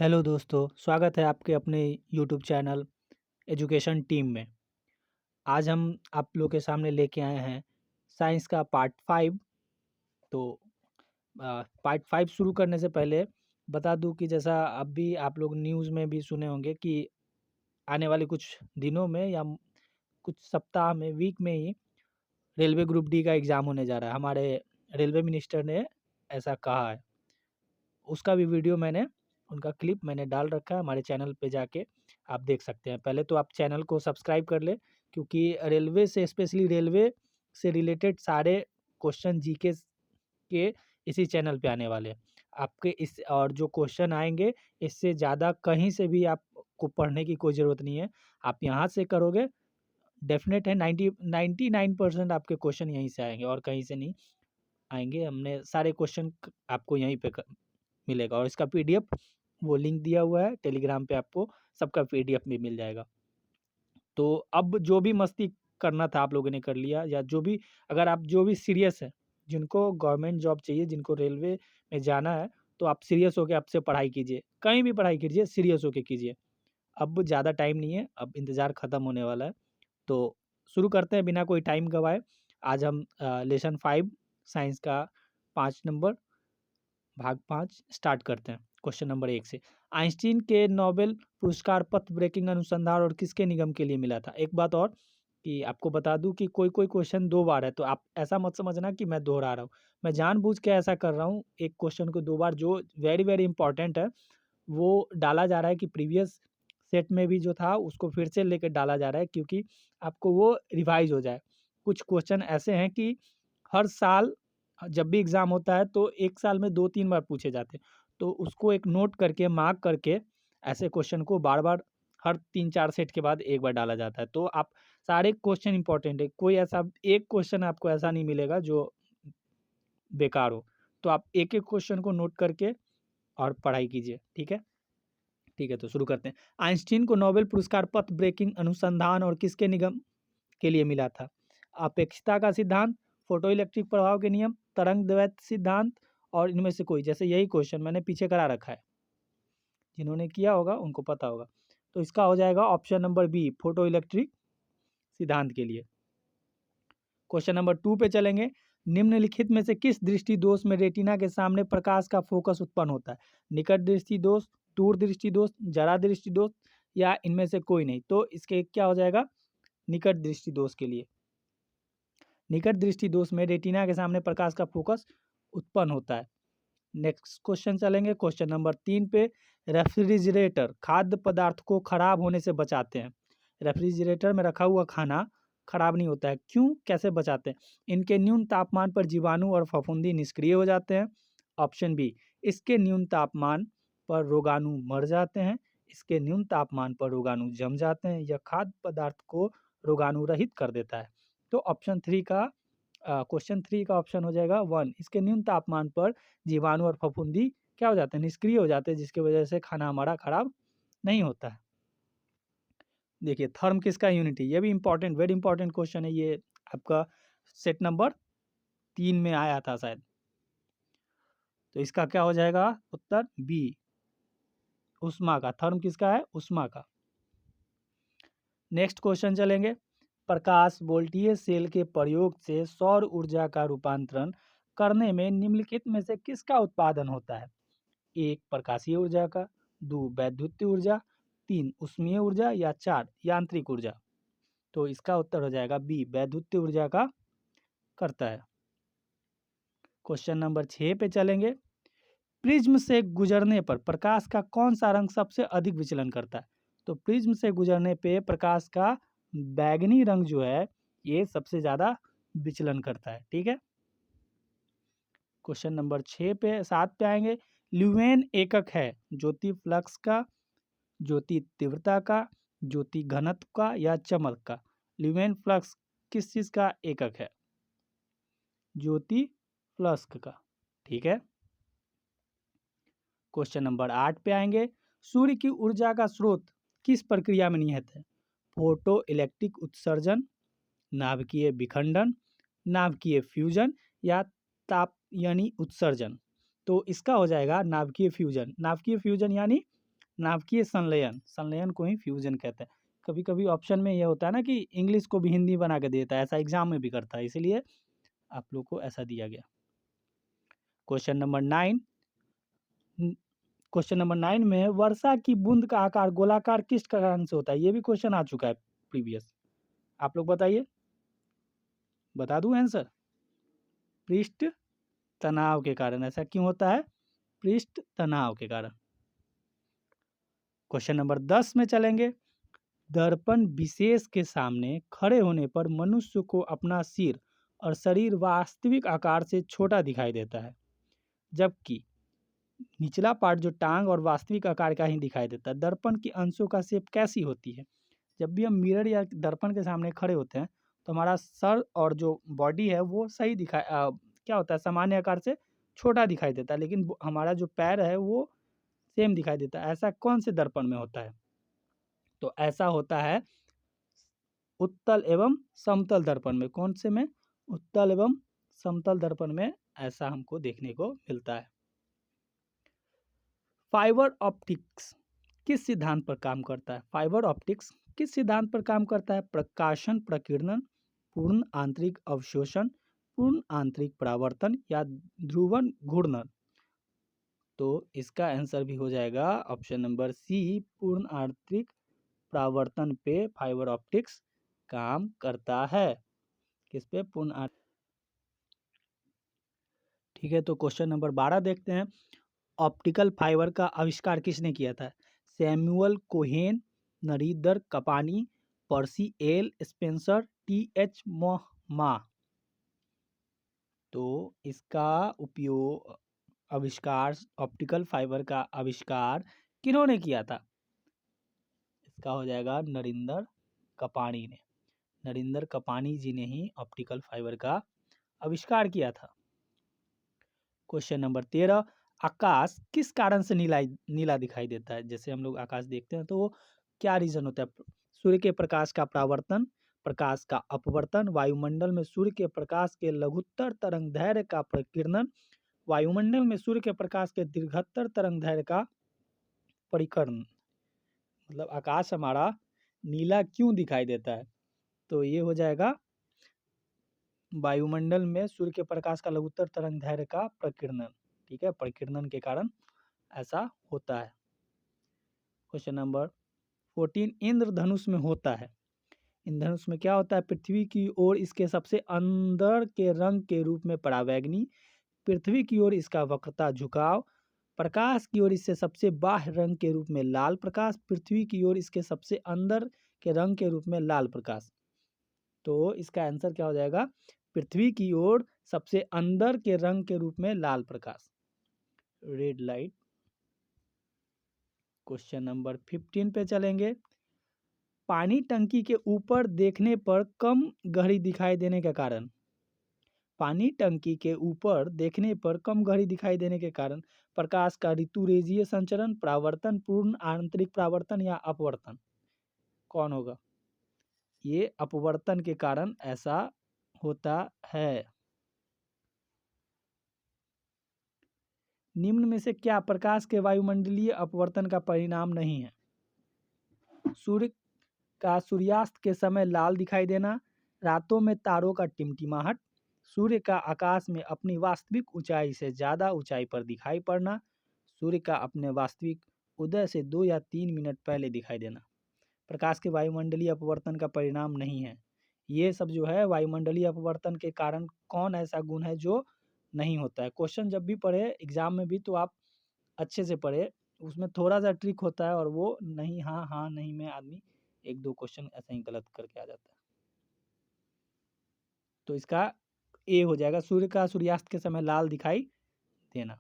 Hello दोस्तों, स्वागत है आपके अपने यूट्यूब चैनल एजुकेशन टीम में। आज हम आप लोग के सामने लेके आए हैं साइंस का पार्ट 5। तो पार्ट 5 शुरू करने से पहले बता दूं कि जैसा अभी आप लोग न्यूज़ में भी सुने होंगे कि आने वाले कुछ दिनों में या कुछ सप्ताह में, वीक में ही रेलवे ग्रुप डी का एग्ज़ाम होने जा रहा है। हमारे रेलवे मिनिस्टर ने ऐसा कहा है। उसका भी वीडियो उनका क्लिप मैंने डाल रखा है हमारे चैनल पे, जाके आप देख सकते हैं। पहले तो आप चैनल को सब्सक्राइब कर लें, क्योंकि रेलवे से, स्पेशली रेलवे से रिलेटेड सारे क्वेश्चन जीके के इसी चैनल पे आने वाले हैं। आपके इस और जो क्वेश्चन आएंगे, इससे ज़्यादा कहीं से भी आपको पढ़ने की कोई ज़रूरत नहीं है। आप यहाँ से करोगे, डेफिनेट है 99% आपके क्वेश्चन यहीं से आएंगे और कहीं से नहीं आएंगे। हमने सारे क्वेश्चन आपको यहीं पे मिलेगा, और इसका पीडीएफ वो लिंक दिया हुआ है टेलीग्राम पे, आपको सबका पीडीएफ भी मिल जाएगा। तो अब जो भी मस्ती करना था आप लोगों ने कर लिया, या जो भी, अगर आप जो भी सीरियस है, जिनको गवर्नमेंट जॉब चाहिए, जिनको रेलवे में जाना है, तो आप सीरियस होकर आपसे पढ़ाई कीजिए, कहीं भी पढ़ाई कीजिए, सीरियस होकर कीजिए। अब ज़्यादा टाइम नहीं है, अब इंतज़ार ख़त्म होने वाला है। तो शुरू करते हैं बिना कोई टाइम गवाए। आज हम लेसन 5 साइंस का 5 नंबर भाग 5 स्टार्ट करते हैं। क्वेश्चन नंबर 1 से। आइंस्टीन के नोबेल पुरस्कार पथ ब्रेकिंग अनुसंधान और किसके निगम के लिए मिला था? एक बात और कि आपको बता दूं कि कोई क्वेश्चन 2 बार है, तो आप ऐसा मत समझना कि मैं दोहरा रहा हूँ। मैं जानबूझ के ऐसा कर रहा हूँ, एक क्वेश्चन को 2 बार, जो वेरी वेरी इंपॉर्टेंट है, वो डाला जा रहा है कि प्रीवियस सेट में भी जो था उसको फिर से लेकर डाला जा रहा है, क्योंकि आपको वो रिवाइज़ हो जाए। कुछ क्वेश्चन ऐसे हैं कि हर साल जब भी एग्ज़ाम होता है तो 1 साल में 2-3 बार पूछे जाते हैं। तो उसको एक नोट करके, मार्क करके, ऐसे क्वेश्चन को बार-बार हर 3-4 सेट के बाद एक बार डाला जाता है। तो आप सारे क्वेश्चन इंपॉर्टेंट है, कोई ऐसा एक क्वेश्चन आपको ऐसा नहीं मिलेगा जो बेकार हो। तो आप एक-एक क्वेश्चन को नोट करके और पढ़ाई कीजिए, ठीक है? ठीक है, तो शुरू करते हैं। आइंस्टीन को नोबेल पुरस्कार पथ ब्रेकिंग अनुसंधान और किसके निगम के लिए मिला था? अपेक्षिता का सिद्धांत, फोटोइलेक्ट्रिक प्रभाव के नियम, तरंग द्वैत सिद्धांत, और इनमें से कोई। जैसे यही क्वेश्चन मैंने पीछे करा रखा है, जिन्होंने किया होगा उनको पता होगा। तो इसका हो जाएगा ऑप्शन नंबर बी, फोटोइलेक्ट्रिक सिद्धांत के लिए। क्वेश्चन नंबर 2 पे चलेंगे। निम्नलिखित में से किस दृष्टि दोष में रेटिना के सामने प्रकाश का फोकस उत्पन्न होता है? निकट दृष्टि दोष, दूर दृष्टि दोष, जरा दृष्टि दोष, या इनमें से कोई नहीं? तो इसके क्या हो जाएगा? निकट दृष्टि दोष के लिए। निकट दृष्टि दोष में रेटिना के सामने प्रकाश का फोकस उत्पन्न होता है। नेक्स्ट क्वेश्चन चलेंगे, क्वेश्चन नंबर 3 पे। रेफ्रिजरेटर खाद्य पदार्थ को खराब होने से बचाते हैं। रेफ्रिजरेटर में रखा हुआ खाना खराब नहीं होता है, क्यों, कैसे बचाते हैं? इनके न्यून तापमान पर जीवाणु और फफूंदी निष्क्रिय हो जाते हैं। ऑप्शन बी, इसके न्यून तापमान पर रोगाणु मर जाते हैं। इसके न्यून तापमान पर रोगाणु जम जाते हैं। यह खाद्य पदार्थ को रोगाणु रहित कर देता है। तो ऑप्शन 3 का क्वेश्चन 3 का ऑप्शन हो जाएगा 1। इसके न्यून तापमान पर जीवाणु और फफूंदी क्या हो जाते हैं? निष्क्रिय हो जाते हैं, जिसकी वजह से खाना हमारा खराब नहीं होता है। देखिए, थर्म किसका यूनिटी, ये भी इंपॉर्टेंट, वेरी इंपॉर्टेंट क्वेश्चन है ये। आपका सेट नंबर 3 में आया था शायद। तो इसका क्या हो जाएगा उत्तर? बी, उष्मा का। थर्म किसका है? उष्मा का। नेक्स्ट क्वेश्चन चलेंगे। प्रकाश वोल्टीय सेल के प्रयोग से सौर ऊर्जा का रूपांतरण करने में निम्नलिखित में से किसका उत्पादन होता है? 1 प्रकाशीय ऊर्जा का, 2 वैद्युतीय ऊर्जा, 3 उष्मीय ऊर्जा, या 4 यांत्रिक ऊर्जा। तो इसका उत्तर हो जाएगा बी, वैद्युतीय ऊर्जा का करता है। क्वेश्चन नंबर 6 पे चलेंगे। प्रिज्म से गुजरने पर प्रकाश का कौन सा रंग सबसे अधिक विचलन करता है? तो प्रिज्म से गुजरने पे प्रकाश का बैगनी रंग जो है, ये सबसे ज़्यादा विचलन करता है, ठीक है। क्वेश्चन नंबर 7 पे आएंगे। ल्यूमेन एकक है ज्योति फ्लक्स का, ज्योति तीव्रता का, ज्योति घनत्व का, या चमक का? ल्यूमेन फ्लक्स किस चीज़ का एकक है? ज्योति फ्लक्स का, ठीक है। क्वेश्चन नंबर 8 पे आएंगे। सूर्य की ऊर्जा का स्रोत किस प्रक्रिया में निहित है? फोटो इलेक्ट्रिक उत्सर्जन, नाभिकीय विखंडन, नाभिकीय फ्यूजन, या ताप यानी उत्सर्जन? तो इसका हो जाएगा नाभिकीय फ्यूजन। नाभिकीय फ्यूजन यानी नाभिकीय संलयन, संलयन को ही फ्यूजन कहते हैं। कभी कभी ऑप्शन में ये होता है ना कि इंग्लिश को भी हिंदी बना के देता है, ऐसा एग्जाम में भी करता है, इसीलिए आप लोग को ऐसा दिया गया। क्वेश्चन नंबर 9, क्वेश्चन नंबर 9 में वर्षा की बूंद का आकार गोलाकार किस कारण से होता है? ये भी क्वेश्चन आ चुका है प्रीवियस। आप लोग बताइए, बता दूं आंसर? पृष्ठ तनाव के कारण। ऐसा क्यों होता है? पृष्ठ तनाव के कारण। क्वेश्चन नंबर 10 में चलेंगे। दर्पण विशेष के सामने खड़े होने पर मनुष्य को अपना सिर और शरीर वास्तविक आकार से छोटा दिखाई देता है, जबकि निचला पार्ट जो टांग और वास्तविक आकार का ही दिखाई देता है। दर्पण की अंशों का शेप कैसी होती है? जब भी हम मिरर या दर्पण के सामने खड़े होते हैं तो हमारा सर और जो बॉडी है वो सही क्या होता है, सामान्य आकार से छोटा दिखाई देता है, लेकिन हमारा जो पैर है वो सेम दिखाई देता है। ऐसा कौन से दर्पण में होता है? तो ऐसा होता है उत्तल एवं समतल दर्पण में। कौन से में? उत्तल एवं समतल दर्पण में ऐसा हमको देखने को मिलता है। फाइबर ऑप्टिक्स किस सिद्धांत पर काम करता है? फाइबर ऑप्टिक्स किस सिद्धांत पर काम करता है? प्रकाशन प्रकीर्णन, पूर्ण आंतरिक अवशोषण, पूर्ण आंतरिक परावर्तन या ध्रुवन घूर्णन? तो इसका आंसर भी हो जाएगा ऑप्शन नंबर सी, पूर्ण आंतरिक परावर्तन पे फाइबर ऑप्टिक्स काम करता है। किस पे? पूर्ण। ठीक है, तो क्वेश्चन नंबर 12 देखते हैं। ऑप्टिकल फाइबर का आविष्कार किसने किया था? सैमुअल कोहेन, नरीदर कपानी, पर्सी एल स्पेंसर, टी एच मा? तो इसका उपयोग, आविष्कार, ऑप्टिकल फाइबर का आविष्कार किन्होंने किया था? इसका हो जाएगा नरिंदर कपानी ने। नरिंदर कपानी जी ने ही ऑप्टिकल फाइबर का आविष्कार किया था। क्वेश्चन नंबर 13, आकाश किस कारण से नीला नीला दिखाई देता है? जैसे हम लोग आकाश देखते हैं तो वो क्या रीजन होता है? सूर्य के प्रकाश का परावर्तन, प्रकाश का अपवर्तन, वायुमंडल में सूर्य के प्रकाश के लघुत्तर तरंग दैर्घ्य का प्रकीर्णन, वायुमंडल में सूर्य के प्रकाश के दीर्घतर तरंग दैर्घ्य का परिकर्ण। मतलब आकाश हमारा नीला क्यों दिखाई देता है? तो ये हो जाएगा वायुमंडल में सूर्य के प्रकाश का लघुत्तर तरंग दैर्घ्य का प्रकीर्णन। ठीक है, प्रकीर्णन के कारण ऐसा होता है। क्वेश्चन नंबर 14, इंद्रधनुष में होता है। इंद्रधनुष में क्या होता है? पृथ्वी की ओर इसके सबसे अंदर के रंग के रूप में परावैंगनी, पृथ्वी की ओर इसका वक्रता झुकाव, प्रकाश की ओर इससे सबसे बाह्य रंग के रूप में लाल प्रकाश, पृथ्वी की ओर इसके सबसे अंदर के रंग के रूप में लाल प्रकाश। तो इसका आंसर क्या हो जाएगा? पृथ्वी की ओर सबसे अंदर के रंग के रूप में लाल प्रकाश, रेड लाइट। क्वेश्चन नंबर 15 पे चलेंगे। पानी टंकी के ऊपर देखने पर कम गहरी दिखाई देने के कारण, पानी टंकी के ऊपर देखने पर कम गहरी दिखाई देने के कारण प्रकाश का ऋतुरेजीय संचरण, परावर्तन, पूर्ण आंतरिक परावर्तन या अपवर्तन? कौन होगा? ये अपवर्तन के कारण ऐसा होता है। निम्न में से क्या प्रकाश के वायुमंडलीय अपवर्तन का परिणाम नहीं है? सूर्य का सूर्यास्त के समय लाल दिखाई देना, रातों में तारों का टिमटिमाहट, सूर्य का आकाश में अपनी वास्तविक ऊंचाई से ज़्यादा ऊंचाई पर दिखाई पड़ना, सूर्य का अपने वास्तविक उदय से 2 या 3 मिनट पहले दिखाई देना। प्रकाश के वायुमंडलीय अपवर्तन का परिणाम नहीं है। ये सब जो है वायुमंडलीय अपवर्तन के कारण कौन ऐसा गुण है जो नहीं होता है? क्वेश्चन जब भी पढ़े एग्जाम में भी तो आप अच्छे से पढ़े, उसमें थोड़ा सा ट्रिक होता है और वो नहीं, हाँ हाँ नहीं में आदमी एक दो क्वेश्चन ऐसे ही गलत करके आ जाता है। तो इसका ए हो जाएगा, सूर्य का सूर्यास्त के समय लाल दिखाई देना।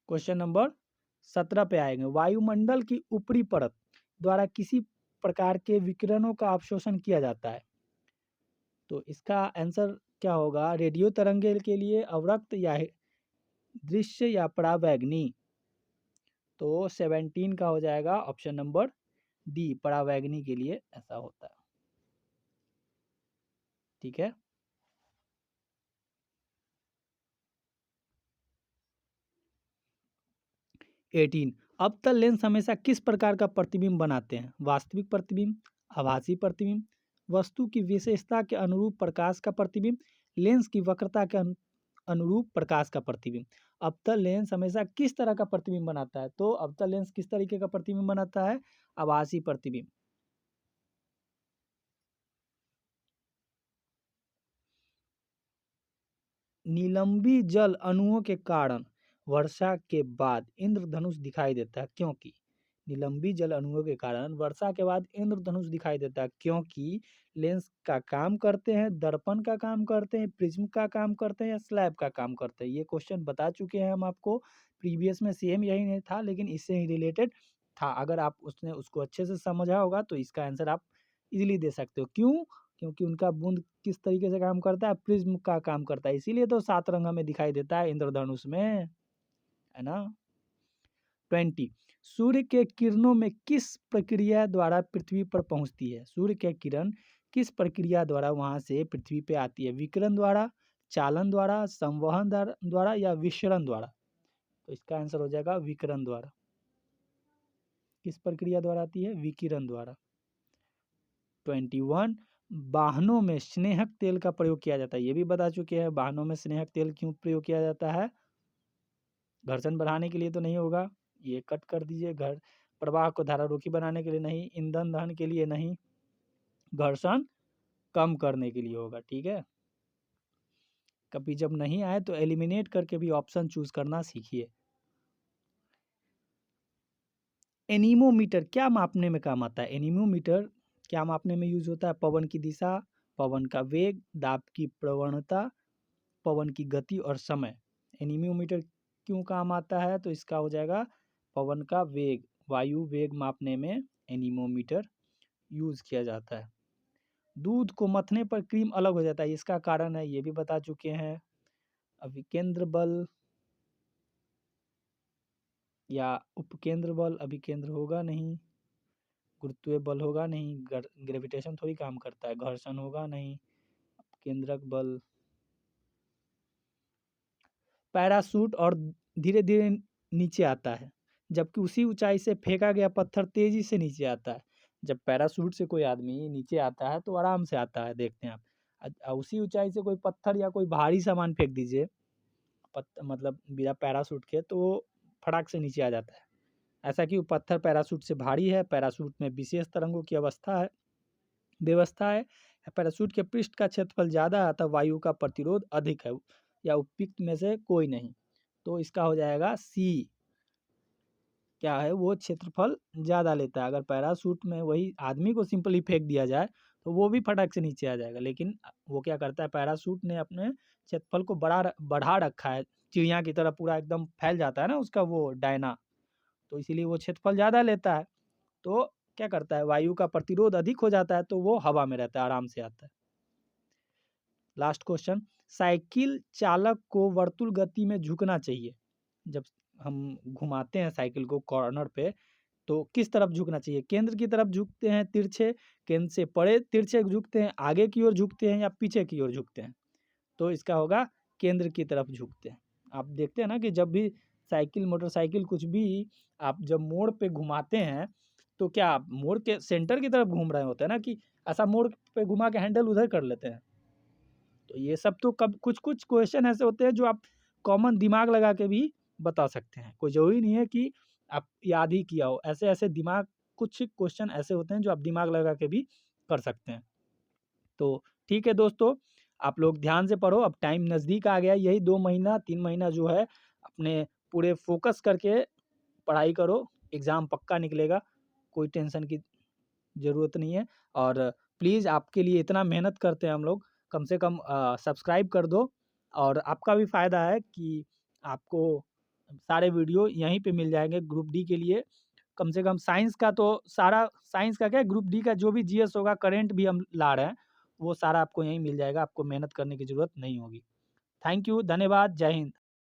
क्वेश्चन नंबर 17 पे आएंगे। वायुमंडल की ऊपरी परत द्वारा किसी प्रकार के विकिरणों का अवशोषण किया जाता है? तो इसका आंसर क्या होगा? रेडियो तरंगे के लिए अवरक्त या दृश्य या परावैंगनी? तो 17 का हो जाएगा ऑप्शन नंबर डी, परावैंगनी के लिए ऐसा होता है। ठीक है, 18 अवतल लेंस हमेशा किस प्रकार का प्रतिबिंब बनाते हैं? वास्तविक प्रतिबिंब, आभासी प्रतिबिंब, वस्तु की विशेषता के अनुरूप प्रकाश का प्रतिबिंब, लेंस की वक्रता के अनुरूप प्रकाश का प्रतिबिंब। अवतल लेंस हमेशा किस तरह का प्रतिबिंब बनाता है? तो अवतल लेंस किस तरीके का प्रतिबिंब बनाता है? आभासी प्रतिबिंब। निलंबी जल अणुओं के कारण वर्षा के बाद इंद्रधनुष दिखाई देता है, क्योंकि निलंबी जल अणुओं के कारण वर्षा के बाद इंद्रधनुष दिखाई देता है, क्योंकि लेंस का काम करते हैं, दर्पण का काम करते हैं, प्रिज्म का काम करते हैं या स्लैब का काम करते हैं। ये क्वेश्चन बता चुके हैं हम आपको, प्रीवियस में सेम यही नहीं था, लेकिन इससे ही रिलेटेड था। अगर आप उसने उसको अच्छे से समझा होगा तो इसका आंसर आप इजीली दे सकते हो। क्यों? क्योंकि उनका बूंद किस तरीके से काम करता है? प्रिज्म का काम करता है, इसीलिए तो 7 रंग हमें दिखाई देता है इंद्रधनुष में, है ना? 20 सूर्य के किरणों में किस प्रक्रिया द्वारा पृथ्वी पर पहुंचती है? सूर्य के किरण किस प्रक्रिया द्वारा वहां से पृथ्वी पे आती है? विकिरण द्वारा, चालन द्वारा, संवहन द्वारा या विसरण द्वारा? तो इसका आंसर हो जाएगा विकिरण द्वारा। किस प्रक्रिया द्वारा आती है? विकिरण द्वारा। 21 वाहनों में स्नेहक तेल का प्रयोग किया जाता है, ये भी बता चुके हैं। वाहनों में स्नेहक तेल क्यों प्रयोग किया जाता है? घर्षण बढ़ाने के लिए तो नहीं होगा, ये कट कर दीजिए। घर प्रवाह को धारारोही बनाने के लिए नहीं, ईंधन दहन के लिए नहीं, घर्षण कम करने के लिए होगा। ठीक है, कभी जब नहीं आए तो एलिमिनेट करके भी ऑप्शन चूज करना सीखिए। एनीमोमीटर क्या मापने में काम आता है? एनीमोमीटर क्या मापने में यूज होता है? पवन की दिशा, पवन का वेग, दाब की प्रवणता, पवन की गति और समय। एनीमोमीटर क्यों काम आता है? तो इसका हो जाएगा पवन का वेग, वायु वेग मापने में एनीमोमीटर यूज किया जाता है। दूध को मथने पर क्रीम अलग हो जाता है, इसका कारण है, ये भी बता चुके हैं। अभिकेंद्र बल या उपकेंद्र बल, अभिकेंद्र होगा नहीं, गुरुत्वीय बल होगा नहीं, ग्रेविटेशन थोड़ी काम करता है, घर्षण होगा नहीं, केंद्रक बल। पैराशूट और धीरे धीरे नीचे आता है, जबकि उसी ऊंचाई से फेंका गया पत्थर तेजी से नीचे आता है। जब पैराशूट से कोई आदमी नीचे आता है तो आराम से आता है, देखते हैं आप। उसी ऊंचाई से कोई पत्थर या कोई भारी सामान फेंक दीजिए, मतलब बिना पैराशूट के, तो वो फटाक से नीचे आ जाता है। ऐसा कि वो पत्थर पैराशूट से भारी है, पैराशूट में विशेष तरंगों की व्यवस्था है, पैराशूट के पृष्ठ का क्षेत्रफल ज़्यादा है, तब वायु का प्रतिरोध अधिक है, या उपयुक्त में से कोई नहीं। तो इसका हो जाएगा सी, क्या है, वो क्षेत्रफल ज़्यादा लेता है। अगर पैराशूट में वही आदमी को सिंपली फेंक दिया जाए तो वो भी फटक से नीचे आ जाएगा, लेकिन वो क्या करता है, पैराशूट ने अपने क्षेत्रफल को बढ़ा रखा है, चिड़िया की तरह पूरा एकदम फैल जाता है ना उसका वो डायना, तो इसीलिए वो क्षेत्रफल ज़्यादा लेता है। तो क्या करता है, वायु का प्रतिरोध अधिक हो जाता है, तो वो हवा में रहता है, आराम से आता है। लास्ट क्वेश्चन, साइकिल चालक को वर्तुल गति में झुकना चाहिए। जब हम घुमाते हैं साइकिल को कॉर्नर पे, तो किस तरफ झुकना चाहिए? केंद्र की तरफ झुकते हैं तिरछे, केंद्र से परे तिरछे झुकते हैं, आगे की ओर झुकते हैं या पीछे की ओर झुकते हैं? तो इसका होगा केंद्र की तरफ झुकते हैं। आप देखते हैं ना कि जब भी साइकिल, मोटरसाइकिल, कुछ भी आप जब मोड़ पे घुमाते हैं तो क्या आप मोड़ के सेंटर की तरफ घूम रहे होते हैं ना, कि ऐसा मोड़ पे घुमा के हैंडल उधर कर लेते हैं? तो ये सब तो कब कुछ कुछ क्वेश्चन ऐसे होते हैं जो आप कॉमन दिमाग लगा के भी बता सकते हैं, कोई ज़रूरी नहीं है कि आप याद ही किया हो। ऐसे ऐसे दिमाग, कुछ क्वेश्चन ऐसे होते हैं जो आप दिमाग लगा के भी कर सकते हैं। तो ठीक है दोस्तों, आप लोग ध्यान से पढ़ो, अब टाइम नज़दीक आ गया है, यही 2 महीना 3 महीना जो है अपने पूरे फोकस करके पढ़ाई करो, एग्ज़ाम पक्का निकलेगा, कोई टेंशन की ज़रूरत नहीं है। और प्लीज़ आपके लिए इतना मेहनत करते हैं हम लोग, कम से कम सब्सक्राइब कर दो, और आपका भी फ़ायदा है कि आपको सारे वीडियो यहीं पे मिल जाएँगे ग्रुप डी के लिए। कम से कम साइंस का तो सारा, साइंस का क्या, ग्रुप डी का जो भी जीएस होगा, करंट भी हम ला रहे हैं, वो सारा आपको यहीं मिल जाएगा, आपको मेहनत करने की ज़रूरत नहीं होगी। थैंक यू, धन्यवाद, जय हिंद।